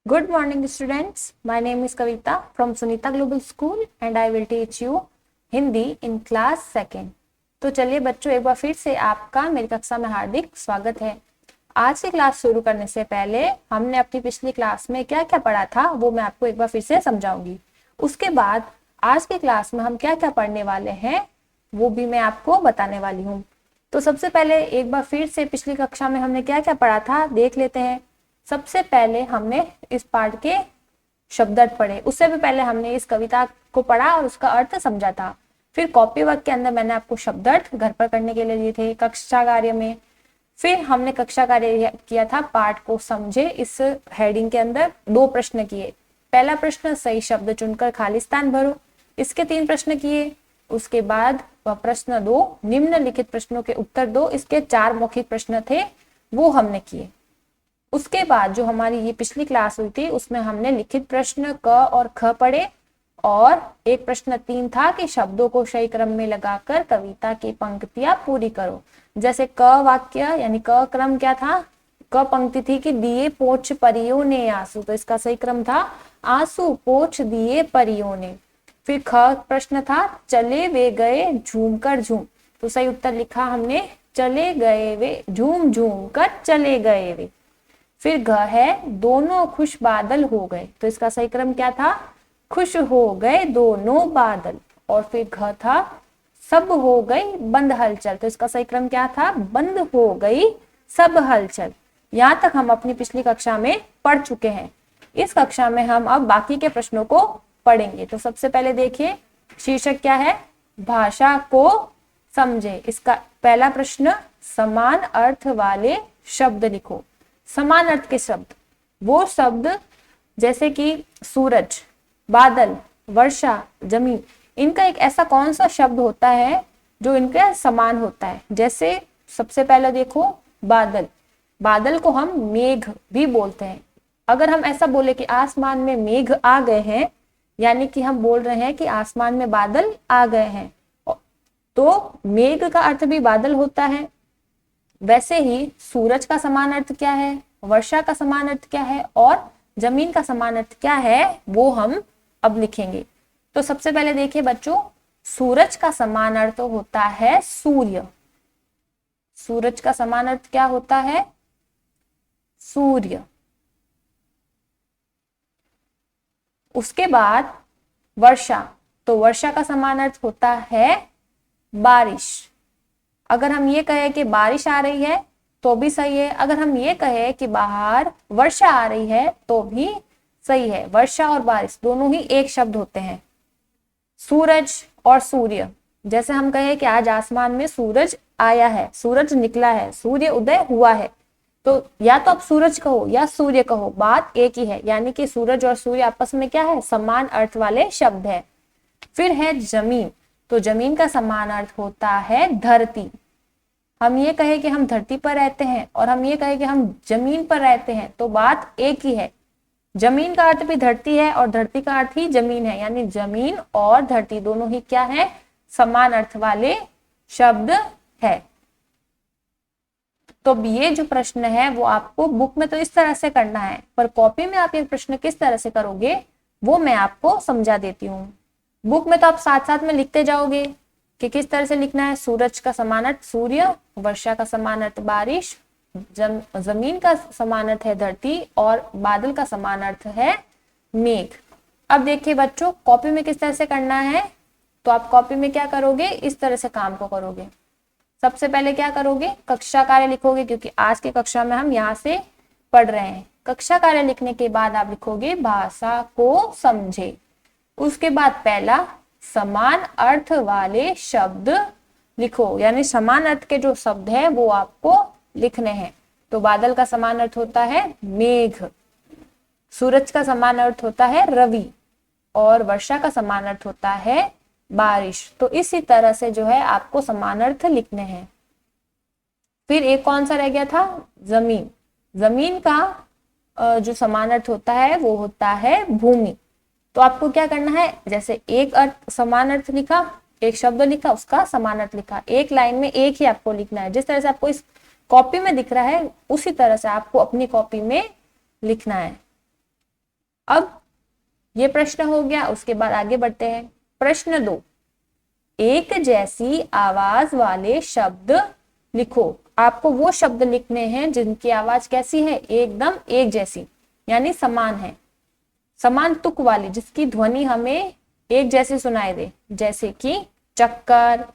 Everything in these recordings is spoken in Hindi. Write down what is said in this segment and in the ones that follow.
Good morning, students. My name is Kavita from Sunita Global School and I will teach you Hindi in class second. तो चलिए बच्चों, एक बार फिर से आपका मेरी कक्षा में हार्दिक स्वागत है। आज की क्लास शुरू करने से पहले हमने अपनी पिछली क्लास में क्या क्या पढ़ा था वो मैं आपको एक बार फिर से समझाऊंगी। उसके बाद आज की क्लास में हम क्या क्या पढ़ने वाले हैं वो भी मैं आपको बताने वाली हूँ। तो सबसे पहले एक बार फिर से पिछली कक्षा में हमने क्या क्या पढ़ा था देख लेते हैं। सबसे पहले हमने इस पाठ के शब्दार्थ पढ़े, उससे भी पहले हमने इस कविता को पढ़ा और उसका अर्थ समझा था। फिर कॉपी वर्क के अंदर मैंने आपको शब्दार्थ घर पर करने के लिए दिए थे कक्षा कार्य में। फिर हमने कक्षा कार्य किया था पाठ को समझे, इस हेडिंग के अंदर 2 प्रश्न किए। पहला प्रश्न सही शब्द चुनकर खाली स्थान भरो, इसके 3 प्रश्न किए। उसके बाद प्रश्न 2 निम्नलिखित प्रश्नों के उत्तर दो, इसके 4 मौखिक प्रश्न थे वो हमने किए। उसके बाद जो हमारी ये पिछली क्लास हुई थी उसमें हमने लिखित प्रश्न क और ख पढ़े और एक प्रश्न 3 था कि शब्दों को सही क्रम में लगाकर कविता की पंक्तियां पूरी करो। जैसे क वाक्य यानी क क्रम क्या था, क पंक्ति थी कि दिए पोछ परियों ने आंसू, तो इसका सही क्रम था आंसू पोछ दिए परियों ने। फिर ख प्रश्न था चले वे गए झूम कर झूम, तो सही उत्तर लिखा हमने चले गए वे झूम झूम कर चले गए वे। फिर घ है दोनों खुश बादल हो गए, तो इसका सही क्रम क्या था खुश हो गए दोनों बादल। और फिर घ था सब हो गई बंद हलचल, तो इसका सही क्रम क्या था बंद हो गई सब हलचल। यहाँ तक हम अपनी पिछली कक्षा में पढ़ चुके हैं। इस कक्षा में हम अब बाकी के प्रश्नों को पढ़ेंगे। तो सबसे पहले देखिए शीर्षक क्या है, भाषा को समझे। इसका पहला प्रश्न समान अर्थ वाले शब्द लिखो। समान अर्थ के शब्द, वो शब्द जैसे कि सूरज, बादल, वर्षा, जमीन, इनका एक ऐसा कौन सा शब्द होता है जो इनके समान होता है। जैसे सबसे पहले देखो बादल, बादल को हम मेघ भी बोलते हैं। अगर हम ऐसा बोले कि आसमान में मेघ आ गए हैं, यानी कि हम बोल रहे हैं कि आसमान में बादल आ गए हैं, तो मेघ का अर्थ भी बादल होता है। वैसे ही सूरज का समान अर्थ क्या है, वर्षा का समान अर्थ क्या है और जमीन का समान अर्थ क्या है वो हम अब लिखेंगे। तो सबसे पहले देखिए बच्चों, सूरज का समान अर्थ होता है सूर्य। सूरज का समान अर्थ क्या होता है सूर्य। उसके बाद वर्षा, तो वर्षा का समान अर्थ होता है बारिश। अगर हम ये कहें कि बारिश आ रही है तो भी सही है, अगर हम ये कहें कि बाहर वर्षा आ रही है तो भी सही है। वर्षा और बारिश दोनों ही एक शब्द होते हैं। सूरज और सूर्य, जैसे हम कहें कि आज आसमान में सूरज आया है, सूरज निकला है, सूर्य उदय हुआ है, तो या तो आप सूरज कहो या सूर्य कहो, बात एक ही है। यानी कि सूरज और सूर्य आपस में क्या है, समान अर्थ वाले शब्द है। फिर है जमीन, तो जमीन का समान अर्थ होता है धरती। हम ये कहे कि हम धरती पर रहते हैं और हम ये कहे कि हम जमीन पर रहते हैं, तो बात एक ही है। जमीन का अर्थ भी धरती है और धरती का अर्थ ही जमीन है, यानी जमीन और धरती दोनों ही क्या है, समान अर्थ वाले शब्द है। तो ये जो प्रश्न है वो आपको बुक में तो इस तरह से करना है, पर कॉपी में आप ये प्रश्न किस तरह से करोगे वो मैं आपको समझा देती हूँ। बुक में तो आप साथ साथ में लिखते जाओगे कि किस तरह से लिखना है। सूरज का समान अर्थ सूर्य, वर्षा का समान अर्थ बारिश, जमीन का समान अर्थ है धरती और बादल का समान अर्थ है मेघ। अब देखिए बच्चों, कॉपी में किस तरह से करना है। तो आप कॉपी में क्या करोगे, इस तरह से काम को करोगे। सबसे पहले क्या करोगे, कक्षा कार्य लिखोगे, क्योंकि आज की कक्षा में हम यहाँ से पढ़ रहे हैं। कक्षा कार्य लिखने के बाद आप लिखोगे भाषा को समझे। उसके बाद पहला समान अर्थ वाले शब्द लिखो, यानी समान अर्थ के जो शब्द है वो आपको लिखने हैं। तो बादल का समान अर्थ होता है मेघ, सूरज का समान अर्थ होता है रवि और वर्षा का समान अर्थ होता है बारिश। तो इसी तरह से जो है आपको समान अर्थ लिखने हैं। फिर एक कौन सा रह गया था, जमीन। जमीन का जो समान अर्थ होता है वो होता है भूमि। तो आपको क्या करना है, जैसे एक अर्थ समान अर्थ लिखा, एक शब्द लिखा, उसका समान अर्थ लिखा, एक लाइन में एक ही आपको लिखना है। जिस तरह से आपको इस कॉपी में दिख रहा है उसी तरह से आपको अपनी कॉपी में लिखना है। अब ये प्रश्न हो गया, उसके बाद आगे बढ़ते हैं। प्रश्न 2, एक जैसी आवाज वाले शब्द लिखो। आपको वो शब्द लिखने हैं जिनकी आवाज कैसी है, एकदम एक जैसी, यानी समान है, समान तुक वाली, जिसकी ध्वनि हमें एक जैसी सुनाई दे। जैसे कि चक्कर,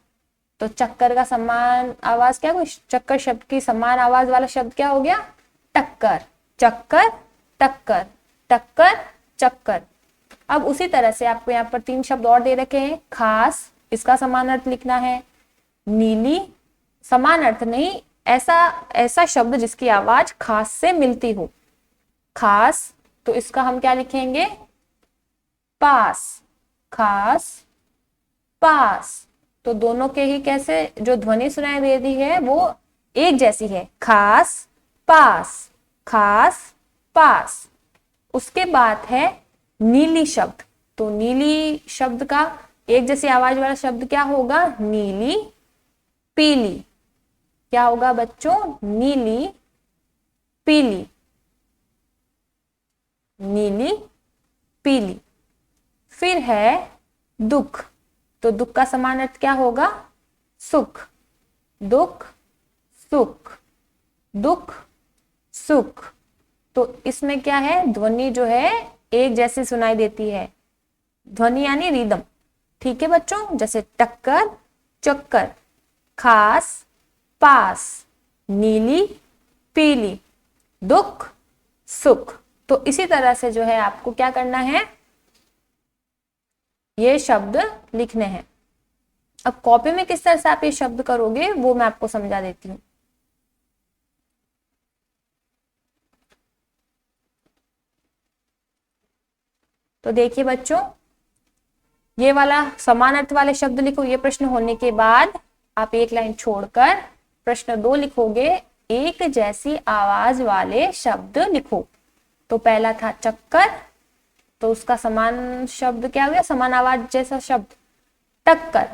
तो चक्कर का समान आवाज क्या, कोई चक्कर शब्द की समान आवाज वाला शब्द क्या हो गया, टक्कर। चक्कर टक्कर, टक्कर चक्कर। अब उसी तरह से आपको यहाँ पर 3 शब्द और दे रखे हैं। खास, इसका समान अर्थ लिखना है। नीली, समान अर्थ नहीं, ऐसा शब्द जिसकी आवाज खास से मिलती हो। खास, तो इसका हम क्या लिखेंगे, पास। खास पास, तो दोनों के ही कैसे जो ध्वनि सुनाई दे रही है वो एक जैसी है, खास पास, खास पास। उसके बाद है नीली शब्द, तो नीली शब्द का एक जैसी आवाज वाला शब्द क्या होगा, नीली पीली। क्या होगा बच्चों, नीली पीली, नीली पीली। फिर है दुख, तो दुख का समान अर्थ क्या होगा, सुख। दुख सुख, दुख सुख। तो इसमें क्या है, ध्वनि जो है एक जैसी सुनाई देती है, ध्वनि यानी रिदम। ठीक है बच्चों, जैसे टक्कर चक्कर, खास पास, नीली पीली, दुख सुख। तो इसी तरह से जो है आपको क्या करना है, ये शब्द लिखने हैं। अब कॉपी में किस तरह से आप ये शब्द करोगे वो मैं आपको समझा देती हूँ। तो देखिए बच्चों, ये वाला समान अर्थ वाले शब्द लिखो। ये प्रश्न होने के बाद आप एक लाइन छोड़कर प्रश्न 2 लिखोगे, एक जैसी आवाज वाले शब्द लिखो। तो पहला था चक्कर, तो उसका समान शब्द क्या हो गया, समान आवाज जैसा शब्द टक्कर।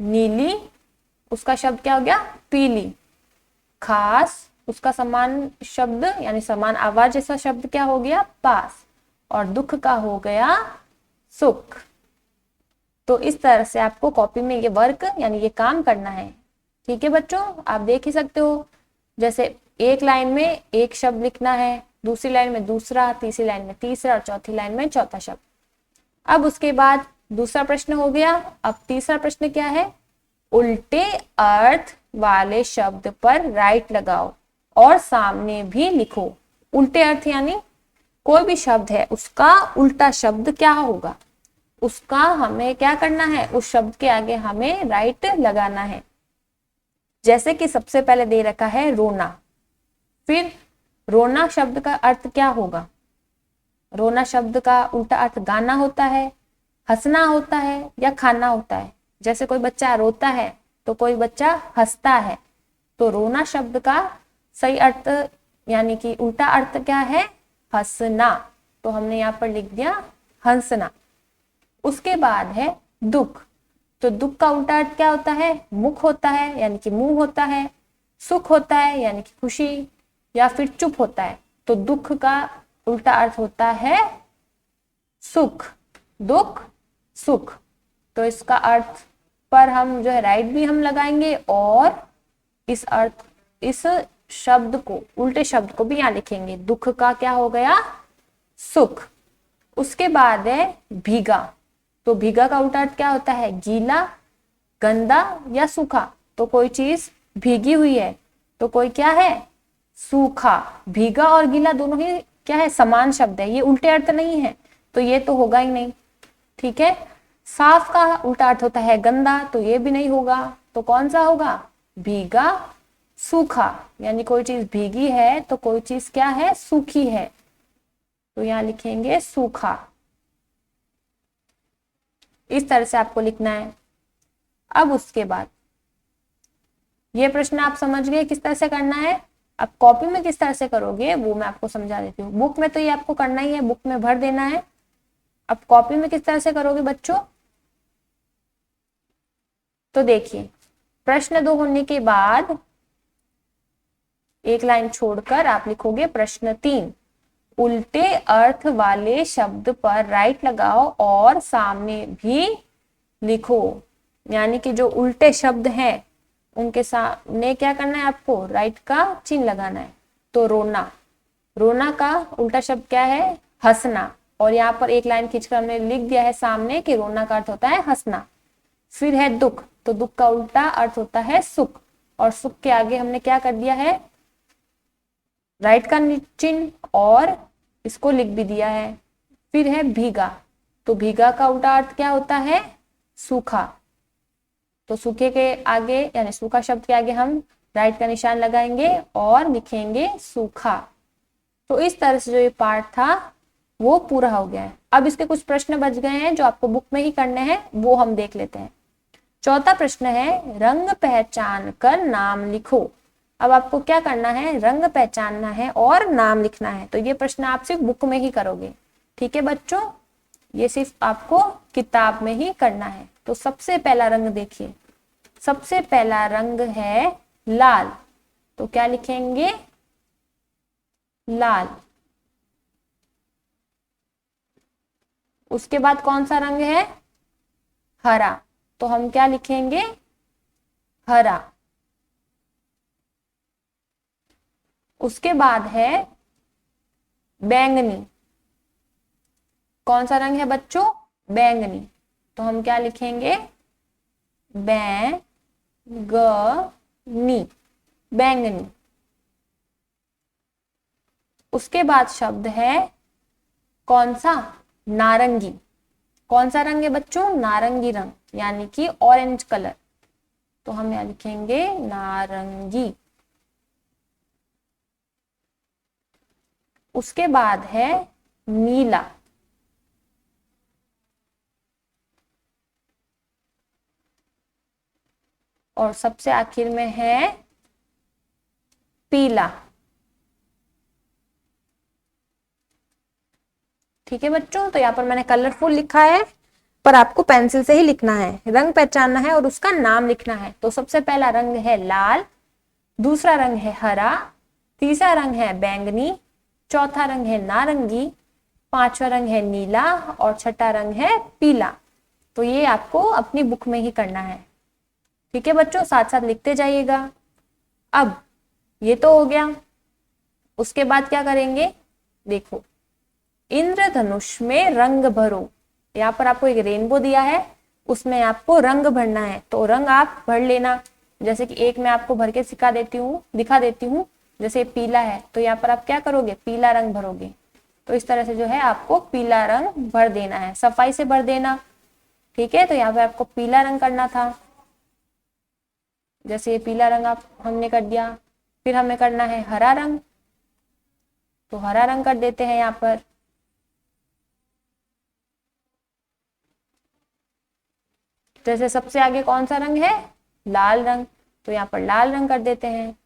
नीली, उसका शब्द क्या हो गया, पीली। खास, उसका समान शब्द यानी समान आवाज जैसा शब्द क्या हो गया, पास। और दुख का हो गया सुख। तो इस तरह से आपको कॉपी में ये वर्क यानी ये काम करना है। ठीक है बच्चों, आप देख ही सकते हो, जैसे एक लाइन में एक शब्द लिखना है, दूसरी लाइन में दूसरा, तीसरी लाइन में तीसरा और चौथी लाइन में चौथा शब्द। अब उसके बाद दूसरा प्रश्न हो गया। अब तीसरा प्रश्न क्या है, उल्टे अर्थ वाले शब्द पर राइट लगाओ और सामने भी लिखो। उल्टे अर्थ यानी कोई भी शब्द है उसका उल्टा शब्द क्या होगा, उसका हमें क्या करना है, उस शब्द के आगे हमें राइट लगाना है। जैसे कि सबसे पहले दे रखा है रोना, फिर रोना शब्द का अर्थ क्या होगा, रोना शब्द का उल्टा अर्थ गाना होता है, हंसना होता है या खाना होता है। जैसे कोई बच्चा रोता है तो कोई बच्चा हंसता है, तो रोना शब्द का सही अर्थ यानी कि उल्टा अर्थ क्या है, हंसना। तो हमने यहाँ पर लिख दिया हंसना। उसके बाद है दुख, तो दुख का उल्टा अर्थ क्या होता है, मुख होता है यानी कि मुंह होता है, सुख होता है यानी कि खुशी या फिर चुप होता है। तो दुख का उल्टा अर्थ होता है सुख, दुख सुख। तो इसका अर्थ पर हम जो है राइट भी हम लगाएंगे और इस अर्थ इस शब्द को उल्टे शब्द को भी यहाँ लिखेंगे। दुख का क्या हो गया, सुख। उसके बाद है भीगा, तो भीगा का उल्टा अर्थ क्या होता है, गीला, गंदा या सूखा। तो कोई चीज भीगी हुई है तो कोई क्या है, सूखा। भीगा और गीला दोनों ही क्या है, समान शब्द है, ये उल्टे अर्थ नहीं है, तो ये तो होगा ही नहीं। ठीक है, साफ का उल्टा अर्थ होता है गंदा, तो ये भी नहीं होगा, तो कौन सा होगा, भीगा सूखा। यानी कोई चीज भीगी है तो कोई चीज क्या है, सूखी है, तो यहां लिखेंगे सूखा। इस तरह से आपको लिखना है। अब उसके बाद ये प्रश्न आप समझ गए किस तरह से करना है। अब कॉपी में किस तरह से करोगे वो मैं आपको समझा देती हूँ। बुक में तो ये आपको करना ही है, बुक में भर देना है। अब कॉपी में किस तरह से करोगे बच्चों, तो देखिए प्रश्न 2 होने के बाद एक लाइन छोड़कर आप लिखोगे प्रश्न 3। उल्टे अर्थ वाले शब्द पर राइट लगाओ और सामने भी लिखो। यानी कि जो उल्टे शब्द हैं उनके सामने क्या करना है, आपको राइट का चिन्ह लगाना है। तो रोना, रोना का उल्टा शब्द क्या है, हंसना। और यहाँ पर एक लाइन खींचकर हमने लिख दिया है सामने कि रोना का अर्थ होता है हंसना। फिर है दुख, तो दुख का उल्टा अर्थ होता है सुख, और सुख के आगे हमने क्या कर दिया है, राइट का चिन्ह, और इसको लिख भी दिया है। फिर है भीगा, तो भीगा का उल्टा अर्थ क्या होता है, सूखा। तो सूखे के आगे यानी सूखा शब्द के आगे हम राइट का निशान लगाएंगे और लिखेंगे सूखा। तो इस तरह से जो ये पार्ट था वो पूरा हो गया है। अब इसके कुछ प्रश्न बच गए हैं जो आपको बुक में ही करने हैं, वो हम देख लेते हैं। चौथा प्रश्न है रंग पहचान कर नाम लिखो। अब आपको क्या करना है, रंग पहचानना है और नाम लिखना है। तो ये प्रश्न आप सिर्फ बुक में ही करोगे, ठीक है बच्चों, ये सिर्फ आपको किताब में ही करना है। तो सबसे पहला रंग देखिए, सबसे पहला रंग है लाल, तो क्या लिखेंगे, लाल। उसके बाद कौन सा रंग है, हरा, तो हम क्या लिखेंगे, हरा। उसके बाद है बैंगनी, कौन सा रंग है बच्चों, बैंगनी, तो हम क्या लिखेंगे, बैंगनी, बैंगनी। उसके बाद शब्द है कौन सा, नारंगी, कौन सा रंग है बच्चों, नारंगी रंग, यानी कि ऑरेंज कलर, तो हम यहां लिखेंगे नारंगी। उसके बाद है नीला, और सबसे आखिर में है पीला। ठीक है बच्चों, तो यहाँ पर मैंने कलरफुल लिखा है, पर आपको पेंसिल से ही लिखना है, रंग पहचानना है और उसका नाम लिखना है। तो सबसे पहला रंग है लाल, दूसरा रंग है हरा, तीसरा रंग है बैंगनी, चौथा रंग है नारंगी, पांचवा रंग है नीला और छठा रंग है पीला। तो ये आपको अपनी बुक में ही करना है, ठीक है बच्चों, साथ साथ लिखते जाइएगा। अब ये तो हो गया, उसके बाद क्या करेंगे, देखो, इंद्रधनुष में रंग भरो। यहाँ पर आपको एक रेनबो दिया है, उसमें आपको रंग भरना है, तो रंग आप भर लेना। जैसे कि एक मैं आपको भर के दिखा देती हूँ। जैसे पीला है, तो यहाँ पर आप क्या करोगे, पीला रंग भरोगे। तो इस तरह से जो है आपको पीला रंग भर देना है, सफाई से भर देना, ठीक है। तो यहाँ पे आपको पीला रंग करना था, जैसे ये पीला रंग हमने कर दिया। फिर हमें करना है हरा रंग, तो हरा रंग कर देते हैं यहाँ पर। जैसे सबसे आगे कौन सा रंग है, लाल रंग, तो यहाँ पर लाल रंग कर देते हैं।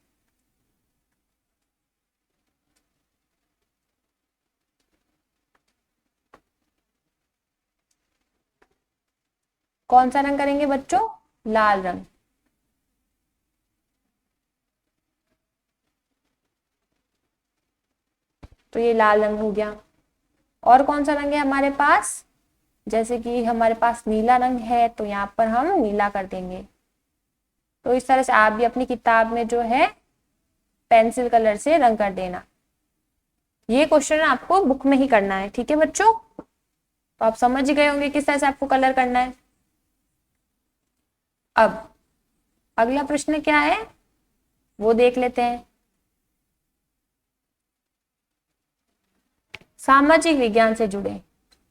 कौन सा रंग करेंगे बच्चों, लाल रंग। तो ये लाल रंग हो गया। और कौन सा रंग है हमारे पास, जैसे कि हमारे पास नीला रंग है, तो यहाँ पर हम नीला कर देंगे। तो इस तरह से आप भी अपनी किताब में जो है पेंसिल कलर से रंग कर देना। ये क्वेश्चन आपको बुक में ही करना है, ठीक है बच्चों। तो आप समझ ही गए होंगे किस तरह से आपको कलर करना है। अब अगला प्रश्न क्या है वो देख लेते हैं। सामाजिक विज्ञान से जुड़े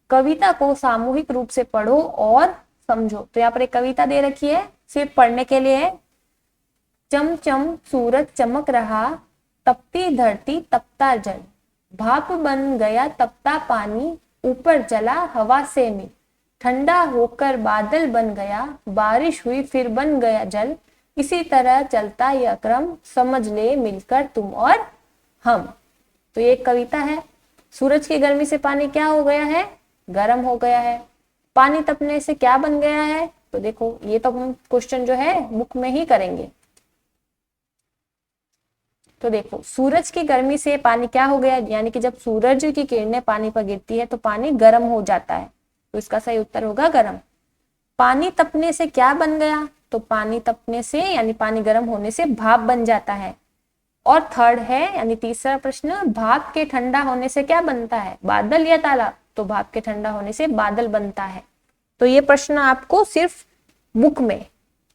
कविता को सामूहिक रूप से पढ़ो और समझो। तो यहाँ पर एक कविता दे रखी है, सिर्फ पढ़ने के लिए है। चम चम सूरज चमक रहा, तपती धरती तपता जल, भाप बन गया तपता पानी, ऊपर चला हवा से मिल, ठंडा होकर बादल बन गया, बारिश हुई फिर बन गया जल, इसी तरह चलता यह क्रम, समझ ले मिलकर तुम और हम। तो ये एक कविता है। सूरज की गर्मी से पानी क्या हो गया है, गर्म हो गया है। पानी तपने से क्या बन गया है, तो देखो ये तो हम क्वेश्चन जो है बुक में ही करेंगे। तो देखो सूरज की गर्मी से पानी क्या हो गया, यानी कि जब सूरज की किरणें पानी पर गिरती है तो पानी गर्म हो जाता है, तो इसका सही उत्तर होगा गर्म। पानी तपने से क्या बन गया, तो पानी तपने से यानी पानी गर्म होने से भाप बन जाता है। और थर्ड है यानी तीसरा प्रश्न, भाप के ठंडा होने से क्या बनता है, बादल या तालाब, तो भाप के ठंडा होने से बादल बनता है। तो ये प्रश्न आपको सिर्फ बुक में,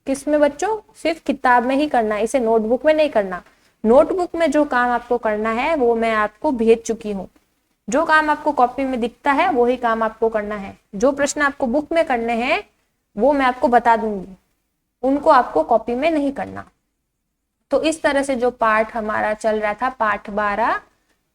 किसमें बच्चों, सिर्फ किताब में ही करना है, इसे नोटबुक में नहीं करना। नोटबुक में जो काम आपको करना है वो मैं आपको भेज चुकी हूँ। जो काम आपको कॉपी में दिखता है वही काम आपको करना है। जो प्रश्न आपको बुक में करने हैं वो मैं आपको बता दूंगी, उनको आपको कॉपी में नहीं करना। तो इस तरह से जो पाठ हमारा चल रहा था, पाठ 12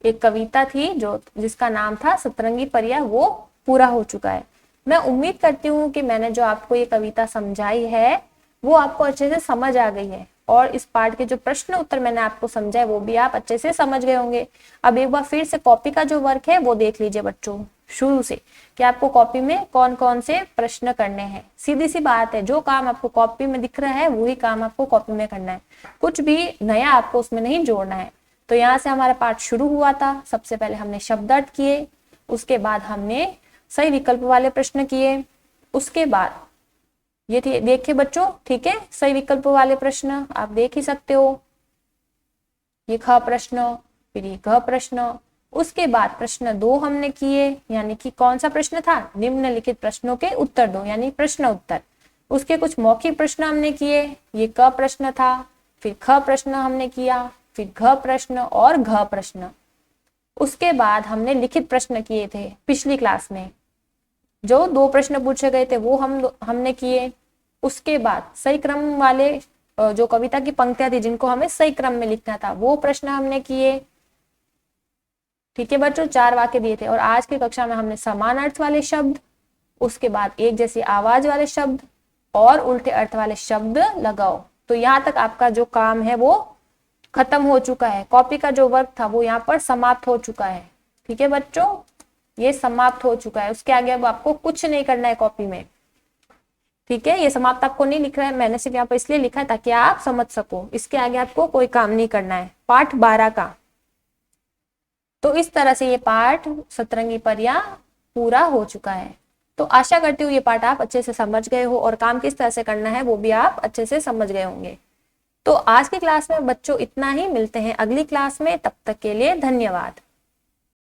एक कविता थी जो जिसका नाम था सतरंगी परिया, वो पूरा हो चुका है। मैं उम्मीद करती हूँ कि मैंने जो आपको ये कविता समझाई है वो आपको अच्छे से समझ आ गई है, और इस पाठ के जो प्रश्न उत्तर मैंने आपको समझाए वो भी आप अच्छे से समझ गए होंगे। अब एक बार फिर से कॉपी का जो वर्क है वो देख लीजिए बच्चों शुरू से, कि आपको कॉपी में कौन कौन से प्रश्न करने हैं। सीधी सी बात है, जो काम आपको कॉपी में दिख रहा है वही काम आपको कॉपी में करना है, कुछ भी नया आपको उसमें नहीं जोड़ना है। तो यहाँ से हमारा पाठ शुरू हुआ था। सबसे पहले हमने शब्दार्थ किए, उसके बाद हमने सही विकल्प वाले प्रश्न किए, उसके बाद ये देखिए बच्चों, ठीक है, सही विकल्प वाले प्रश्न आप देख ही सकते हो, ये ख प्रश्न, फिर ये ग प्रश्न। उसके बाद प्रश्न 2 हमने किए, यानी कि कौन सा प्रश्न था, निम्नलिखित प्रश्नों के उत्तर दो, यानी प्रश्न उत्तर। उसके कुछ मौखिक प्रश्न हमने किए, ये क प्रश्न था, फिर ख प्रश्न हमने किया, फिर घ प्रश्न और घ प्रश्न। उसके बाद हमने लिखित प्रश्न किए थे पिछली क्लास में, जो 2 प्रश्न पूछे गए थे वो हमने किए। उसके बाद सही क्रम वाले जो कविता की पंक्तियां थी जिनको हमें सही क्रम में लिखना था वो प्रश्न हमने किए। ठीक है बच्चों, 4 वाक्य दिए थे। और आज की कक्षा में हमने समान अर्थ वाले शब्द, उसके बाद एक जैसी आवाज वाले शब्द और उल्टे अर्थ वाले शब्द लगाओ। तो यहाँ तक आपका जो काम है वो खत्म हो चुका है। कॉपी का जो वर्क था वो यहाँ पर समाप्त हो चुका है। ठीक है बच्चों, ये समाप्त हो चुका है। उसके आगे अब आपको कुछ नहीं करना है कॉपी में। ठीक है, ये समाप्त आपको नहीं लिख रहा है, मैंने सिर्फ यहाँ पर इसलिए लिखा है ताकि आप समझ सको। इसके आगे आपको कोई काम नहीं करना है पाठ 12 का। तो इस तरह से ये पाठ सतरंगी परिया पूरा हो चुका है। तो आशा करती हूँ ये पाठ आप अच्छे से समझ गए हो और काम किस तरह से करना है वो भी आप अच्छे से समझ गए होंगे। तो आज की क्लास में बच्चों इतना ही, मिलते हैं अगली क्लास में, तब तक के लिए धन्यवाद।